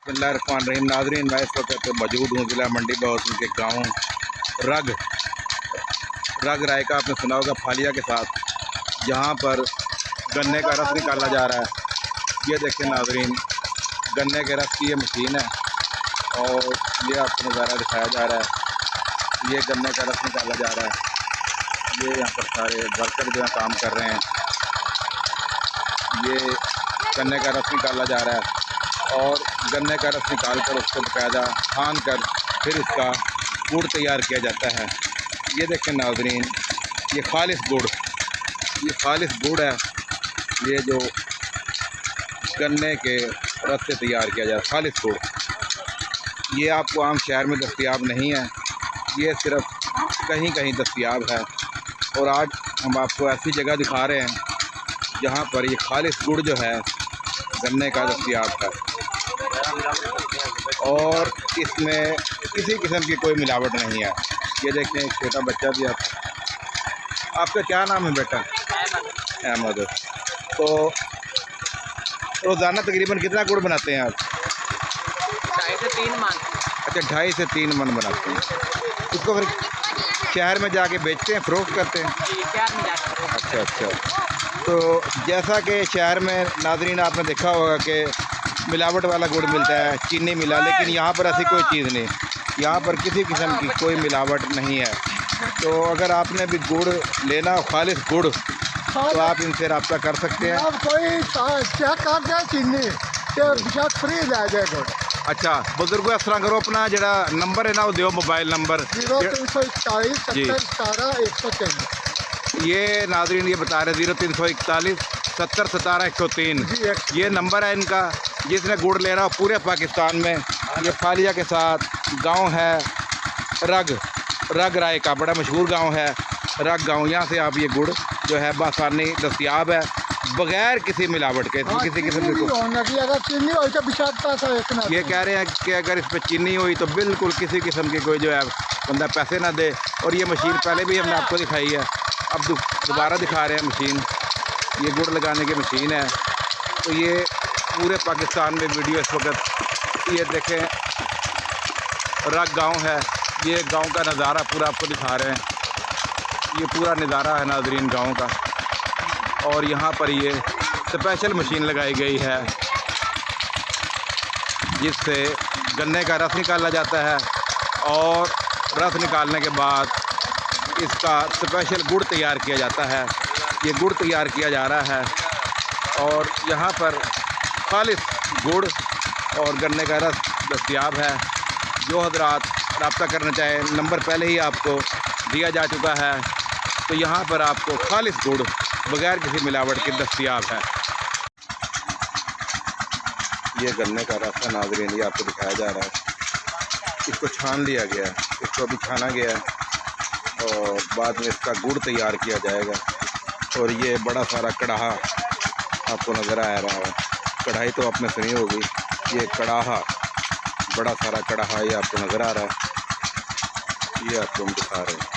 बिस्मिल्लाहिर्रहमानिर्रहीम। नाज़रीन, मैं इस वक्त मौजूद हूँ ज़िला मंडी बहोसन के गाँव रग राय का आपने सुना होगा फालिया के साथ, जहाँ पर गन्ने का रस निकाला जा रहा है। ये देखें नाज़रीन, गन्ने के रस की ये मशीन है और ये आपको नज़ारा दिखाया जा रहा है। ये गन्ने का रस निकाला जा रहा है। ये यहाँ पर सारे वर्कर जो है काम कर रहे हैं। ये गन्ने का रस निकाला जा रहा है और गन्ने का रस निकाल कर उसको बाकायदा छान कर फिर इसका गुड़ तैयार किया जाता है। ये देखें नाज़रीन, ये खालिस गुड़ है। ये जो गन्ने के रस से तैयार किया जाता है खालिस गुड़, ये आपको आम शहर में दस्तयाब नहीं है, ये सिर्फ कहीं कहीं दस्तयाब है। और आज हम आपको ऐसी जगह दिखा रहे हैं जहाँ पर ये खालिस गुड़ जो है गन्ने का दस्तयाब है और इसमें किसी किस्म की कोई मिलावट नहीं है। ये देखें, एक छोटा बच्चा भी आपका क्या नाम है बेटा? अहमद। तो रोज़ाना तकरीबन कितना गुड़ बनाते हैं आप? 2.5 से 3 मन। अच्छा, 2.5 से 3 मन बनाते हैं। उसको फिर शहर में जाके बेचते हैं, फ़रोख्त करते हैं? शहर में जाकर। अच्छा। तो जैसा कि शहर में नाज़रीन आपने देखा होगा कि मिलावट वाला गुड़ मिलता है, चीनी मिला, लेकिन यहाँ पर ऐसी कोई चीज़ नहीं, यहाँ पर किसी किस्म की कोई मिलावट नहीं है। तो अगर आपने भी गुड़ लेना हो, खालिस गुड़, तो आप इनसे रब्ता कर सकते हैं। कोई चेक कर दे चीनी फ्री लै जाए गुड़। अच्छा बुजुर्गो, इस तरह करो, अपना जरा नंबर है ना वो दियो, मोबाइल नंबर 0341 70 17 103। ये नाज़रीन ये बता रहे 0341 70 17 103 ये नंबर है इनका। जिसने गुड़ लेना हो पूरे पाकिस्तान में, ये फालिया के साथ गांव है रग राय का, बड़ा मशहूर गांव है रग गांव। यहाँ से आप ये गुड़ जो है बआसानी दस्तयाब है, बग़ैर किसी मिलावट के, किसी किस्म की। अगर चीनी हो तो ये कह रहे हैं कि अगर इस पर चीनी हुई तो बिल्कुल किसी किस्म की कोई जो है बंदा पैसे ना दे। और ये मशीन पहले भी हमने आपको दिखाई है, अब दोबारा दिखा रहे हैं मशीन। ये गुड़ लगाने की मशीन है। तो ये पूरे पाकिस्तान में वीडियो इस वक्त, ये देखें रग गांव है, ये गांव का नज़ारा पूरा आपको दिखा रहे हैं। ये पूरा नज़ारा है नाज़रीन गांव का। और यहाँ पर ये स्पेशल मशीन लगाई गई है जिससे गन्ने का रस निकाला जाता है और रस निकालने के बाद इसका स्पेशल गुड़ तैयार किया जाता है। ये गुड़ तैयार किया जा रहा है और यहाँ पर खालिस गुड़ और गन्ने का रस दस्तयाब है। जो हज़रात रब्ता करना चाहें, नंबर पहले ही आपको दिया जा चुका है। तो यहाँ पर आपको खालिस गुड़ बग़ैर किसी मिलावट के दस्तयाब है। ये गन्ने का रस है नाज़रीन, ये आपको दिखाया जा रहा है। इसको छान लिया गया है, इसको अभी छाना गया है और बाद में इसका गुड़ तैयार किया जाएगा। और ये बड़ा सारा कड़ाहा आपको नज़र आ रहा है। कढ़ाई तो आपने सुनी होगी, ये कड़ाहा, बड़ा सारा कड़ाहा ये आपको नज़र आ रहा है। ये आपको हम दिखा रहे हैं।